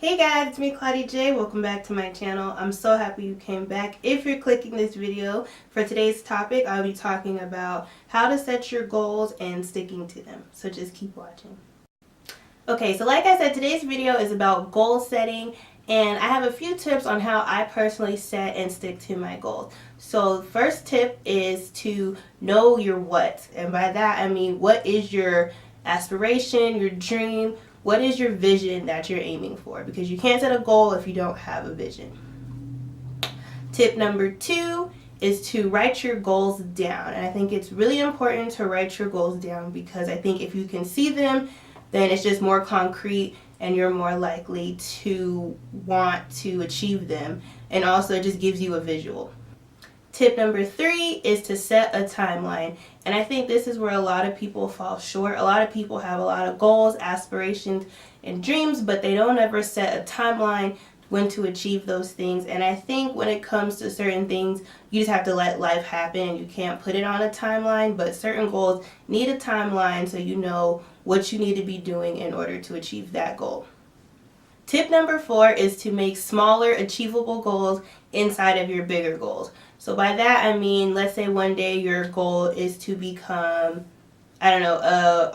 Hey guys, it's me Claudia J. Welcome back to my channel. I'm so happy you came back. If you're clicking this video, for today's topic, I'll be talking about how to set your goals and sticking to them. So just keep watching. Okay, so like I said, today's video is about goal setting, and I have a few tips on how I personally set and stick to my goals. So the first tip is to know your what. And by that I mean, what is your aspiration, your dream? What is your vision that you're aiming for? Because you can't set a goal if you don't have a vision. Tip number 2 is to write your goals down. And I think it's really important to write your goals down because I think if you can see them, then it's just more concrete and you're more likely to want to achieve them. And also it just gives you a visual. Tip number 3 is to set a timeline. And I think this is where a lot of people fall short. A lot of people have a lot of goals, aspirations, and dreams, but they don't ever set a timeline when to achieve those things. And I think when it comes to certain things, you just have to let life happen and you can't put it on a timeline, but certain goals need a timeline so you know what you need to be doing in order to achieve that goal. Tip number 4 is to make smaller, achievable goals inside of your bigger goals. So by that I mean, let's say one day your goal is to become, I don't know,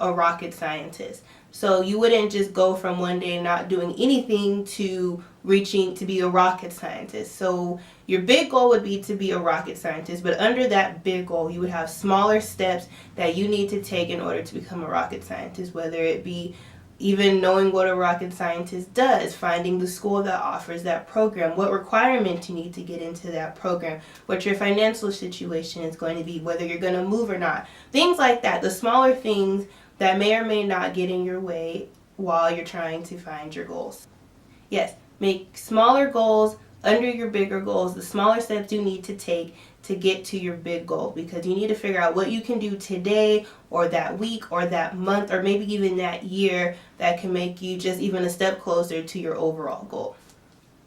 a rocket scientist. So you wouldn't just go from one day not doing anything to reaching to be a rocket scientist. So your big goal would be to be a rocket scientist, but under that big goal you would have smaller steps that you need to take in order to become a rocket scientist, whether it be even knowing what a rocket scientist does, finding the school that offers that program, what requirement you need to get into that program, what your financial situation is going to be, whether you're going to move or not. Things like that, the smaller things that may or may not get in your way while you're trying to find your goals. Yes, make smaller goals under your bigger goals, the smaller steps you need to take to get to your big goal, because you need to figure out what you can do today or that week or that month or maybe even that year that can make you just even a step closer to your overall goal.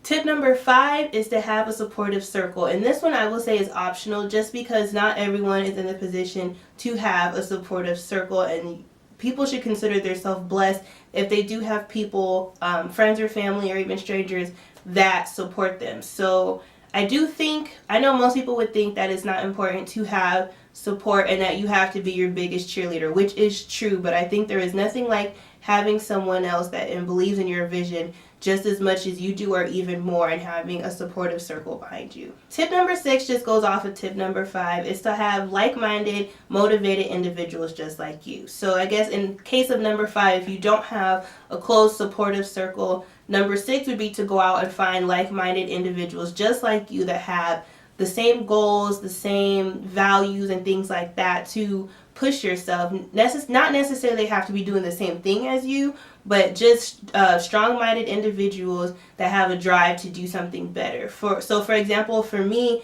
Tip number 5 is to have a supportive circle, and this one I will say is optional just because not everyone is in the position to have a supportive circle, and people should consider themselves blessed if they do have people, friends or family or even strangers that support them. So I know most people would think that it's not important to have support and that you have to be your biggest cheerleader, which is true, but I think there is nothing like having someone else that believes in your vision just as much as you do or even more, and having a supportive circle behind you. Tip number 6 just goes off of tip number 5, is to have like-minded, motivated individuals just like you. So I guess in case of number 5, if you don't have a close supportive circle, number 6 would be to go out and find like-minded individuals just like you that have the same goals, the same values and things like that to push yourself. Not necessarily have to be doing the same thing as you, but just strong-minded individuals that have a drive to do something better. So for example, for me,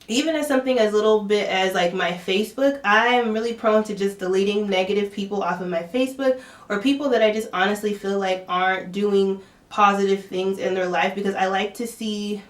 even as something as little bit as like my Facebook, I am really prone to just deleting negative people off of my Facebook, or people that I just honestly feel like aren't doing positive things in their life, because I like to see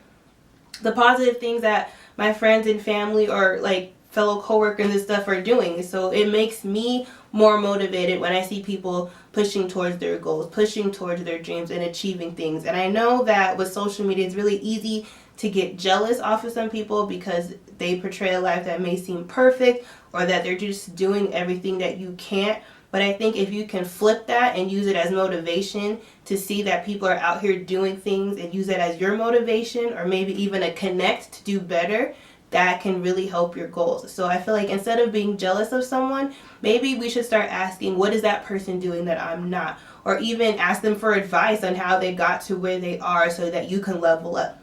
the positive things that my friends and family or like fellow coworkers and stuff are doing. So it makes me more motivated when I see people pushing towards their goals, pushing towards their dreams and achieving things. And I know that with social media it's really easy to get jealous off of some people because they portray a life that may seem perfect or that they're just doing everything that you can't. But I think if you can flip that and use it as motivation to see that people are out here doing things and use it as your motivation, or maybe even a connect to do better, that can really help your goals. So I feel like instead of being jealous of someone, maybe we should start asking, what is that person doing that I'm not? Or even ask them for advice on how they got to where they are so that you can level up.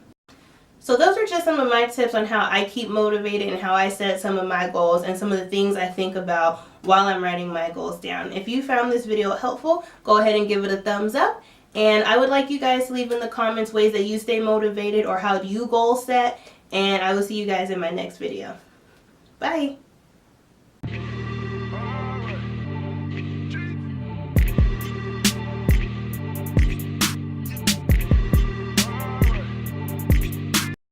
So those are just some of my tips on how I keep motivated and how I set some of my goals and some of the things I think about while I'm writing my goals down. If you found this video helpful, go ahead and give it a thumbs up. And I would like you guys to leave in the comments ways that you stay motivated or how do you goal set. And I will see you guys in my next video. Bye!